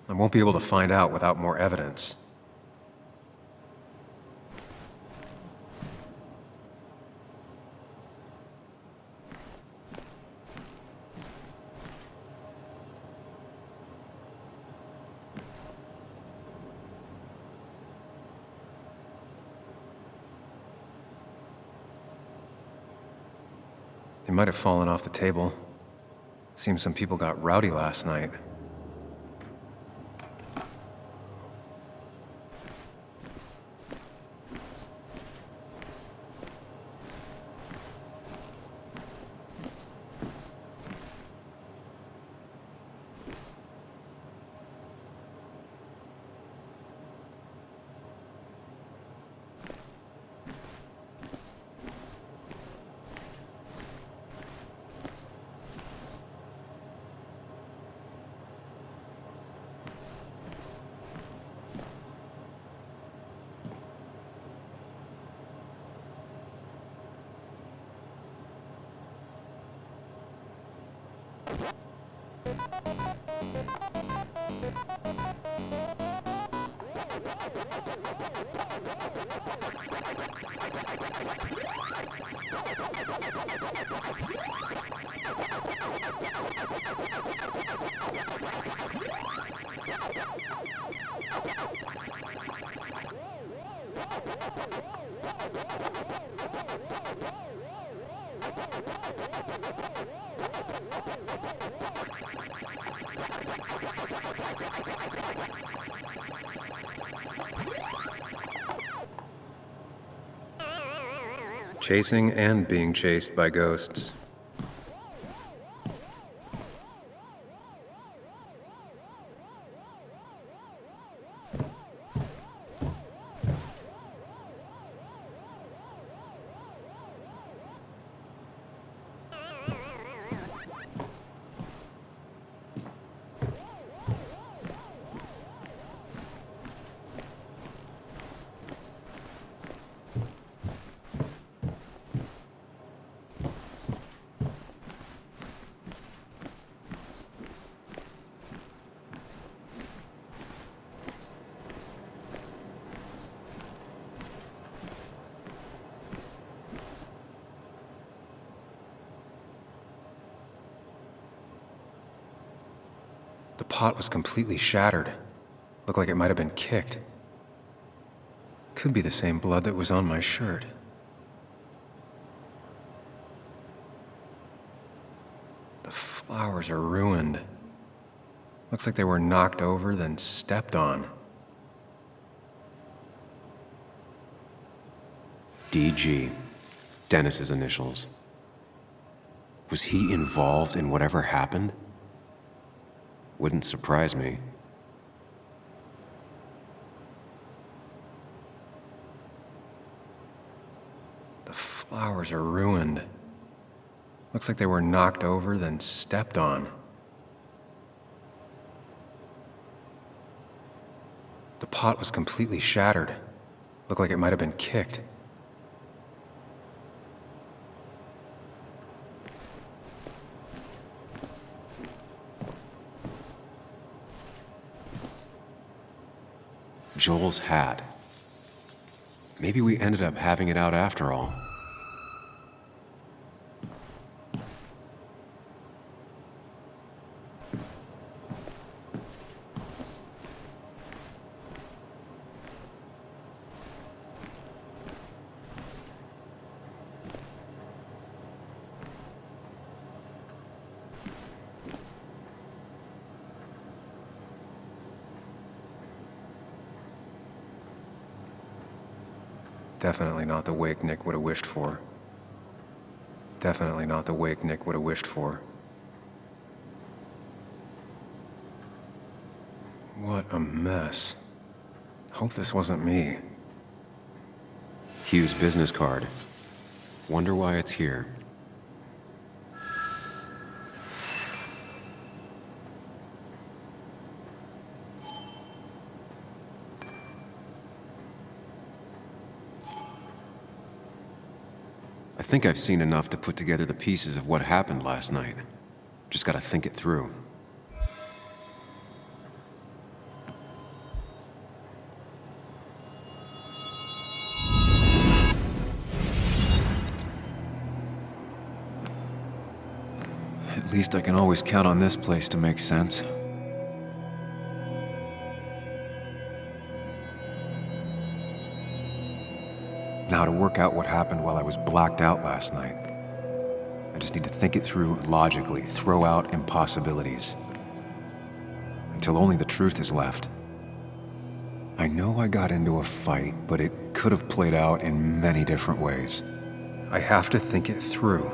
I won't be able to find out without more evidence. They might have fallen off the table. Seems some people got rowdy last night. Chasing and being chased by ghosts. The pot was completely shattered. Looked like it might have been kicked. Could be the same blood that was on my shirt. The flowers are ruined. Looks like they were knocked over, then stepped on. DG. Dennis's initials. Was he involved in whatever happened? Wouldn't surprise me. flowers are ruined. Looks like they were knocked over, then stepped on. The pot was completely shattered. Looked like it might have been kicked. Joel's hat. Maybe we ended up having it out after all. Definitely not the wake Nick would have wished for. Definitely not the wake Nick would have wished for. What a mess. Hope this wasn't me. Hugh's business card. Wonder why it's here. I think I've seen enough to put together the pieces of what happened last night. Just gotta think it through. At least I can always count on this place to make sense. Now to work out what happened while I was blacked out last night. I just need to think it through logically, throw out impossibilities. Until only the truth is left. I know I got into a fight, but it could have played out in many different ways. I have to think it through,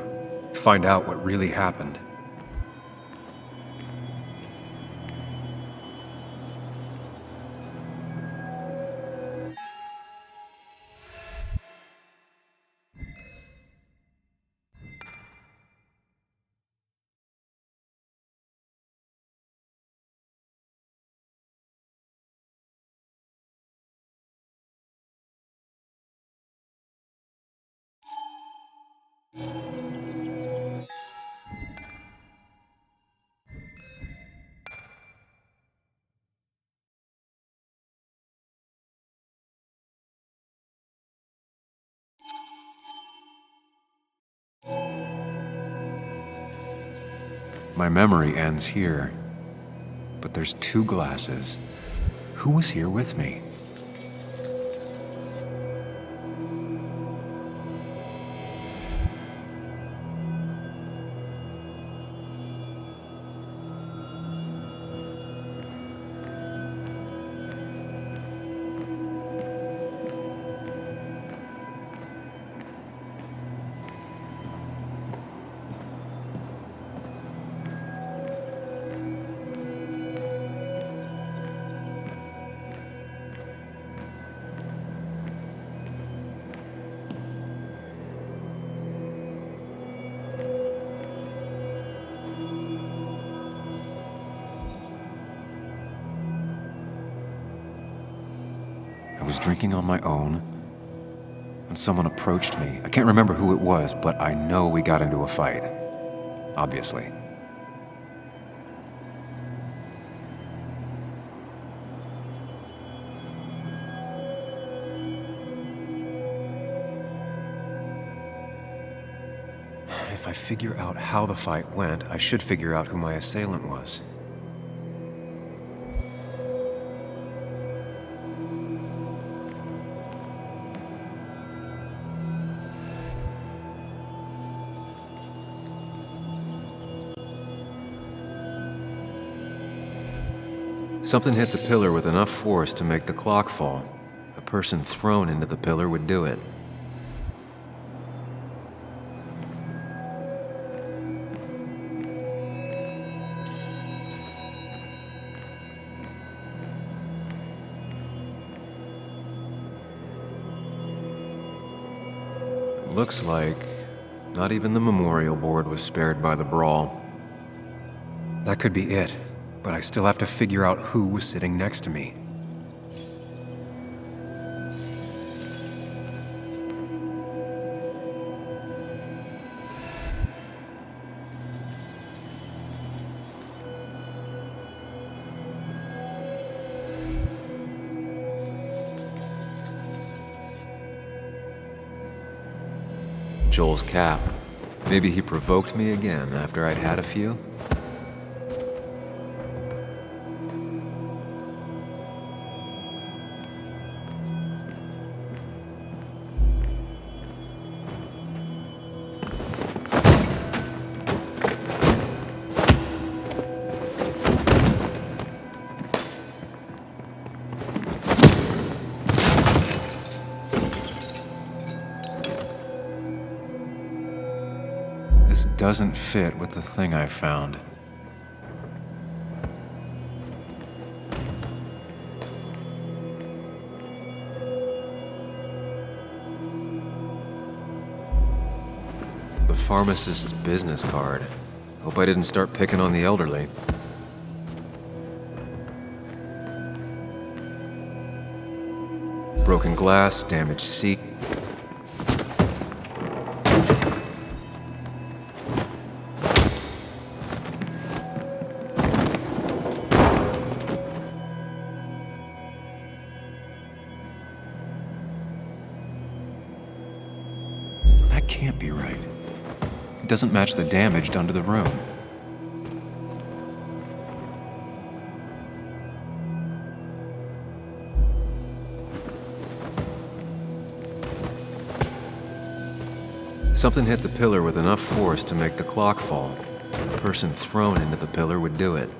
find out what really happened. My memory ends here, but there's two glasses. Who was here with me? I was drinking on my own when someone approached me. I can't remember who it was, but I know we got into a fight. Obviously. If I figure out how the fight went, I should figure out who my assailant was. Something hit the pillar with enough force to make the clock fall. A person thrown into the pillar would do it. Looks like not even the memorial board was spared by the brawl. That could be it, but I still have to figure out who was sitting next to me. Joel's cap. Maybe he provoked me again after I'd had a few? This doesn't fit with the thing I found. The pharmacist's business card. Hope I didn't start picking on the elderly. Broken glass, damaged seat. That can't be right. It doesn't match the damage done to the room. Something hit the pillar with enough force to make the clock fall. The person thrown into the pillar would do it.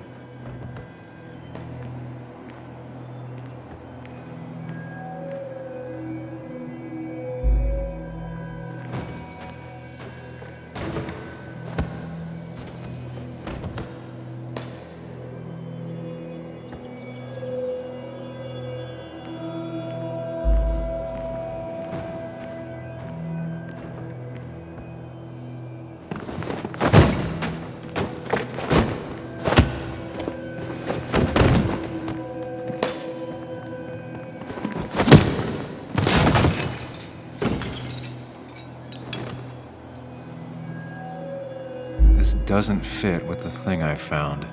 This doesn't fit with the thing I found.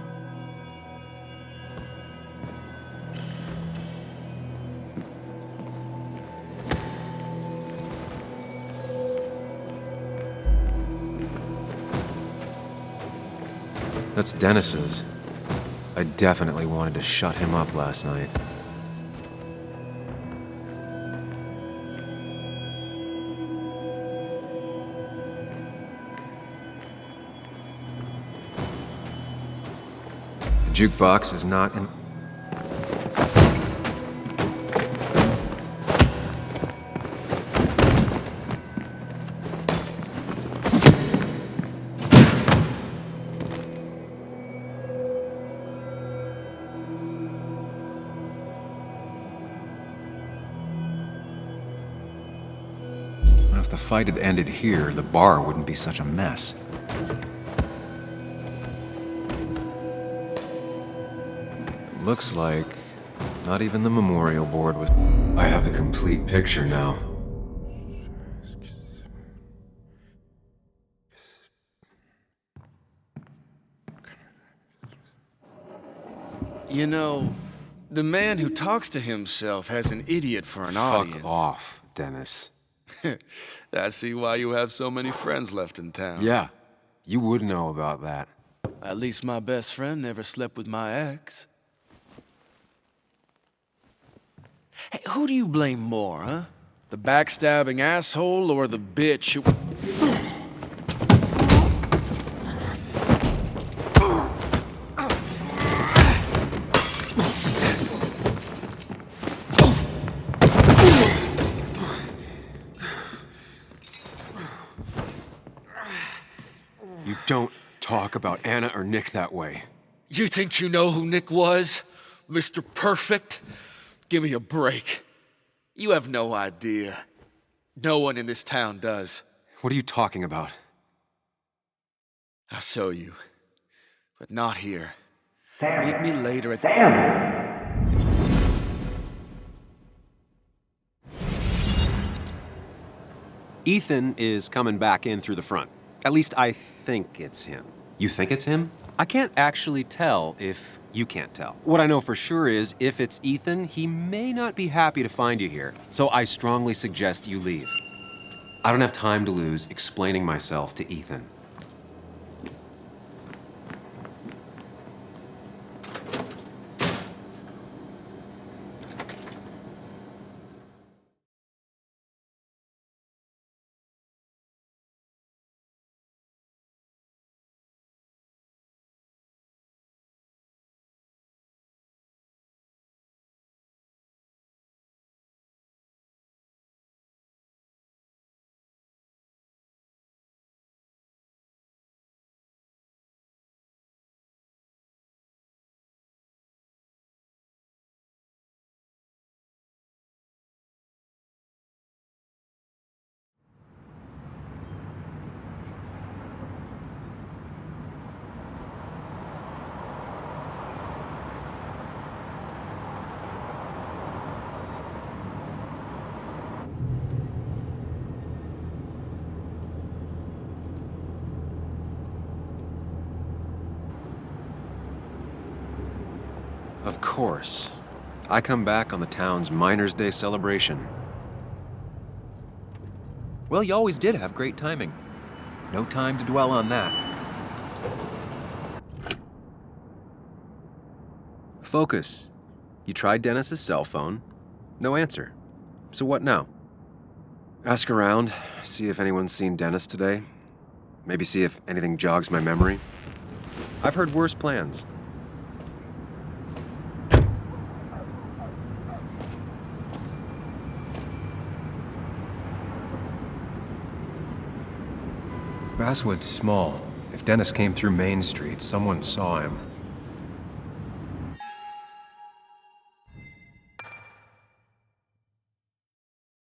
That's Dennis's. I definitely wanted to shut him up last night. The jukebox is not in... If the fight had ended here, the bar wouldn't be such a mess. Looks like not even the memorial board was... I have the complete picture now. You know, the man who talks to himself has an idiot for an audience. Fuck off, Dennis. I see why you have so many friends left in town. Yeah, you would know about that. At least my best friend never slept with my ex. Hey, who do you blame more, huh? The backstabbing asshole or the bitch who... You don't talk about Anna or Nick that way. You think you know who Nick was? Mr. Perfect? Give me a break. You have no idea. No one in this town does. What are you talking about? I'll show you. But not here. Sam. Meet me later at... Sam! Ethan is coming back in through the front. At least I think it's him. You think it's him? I can't actually tell if you can't tell. What I know for sure is, if it's Ethan, he may not be happy to find you here. So I strongly suggest you leave. I don't have time to lose explaining myself to Ethan. Of course. I come back on the town's Miners' Day celebration. Well, you always did have great timing. No time to dwell on that. Focus. You tried Dennis's cell phone. No answer. So what now? Ask around, see if anyone's seen Dennis today. Maybe see if anything jogs my memory. I've heard worse plans. Basswood's small. If Dennis came through Main Street, someone saw him.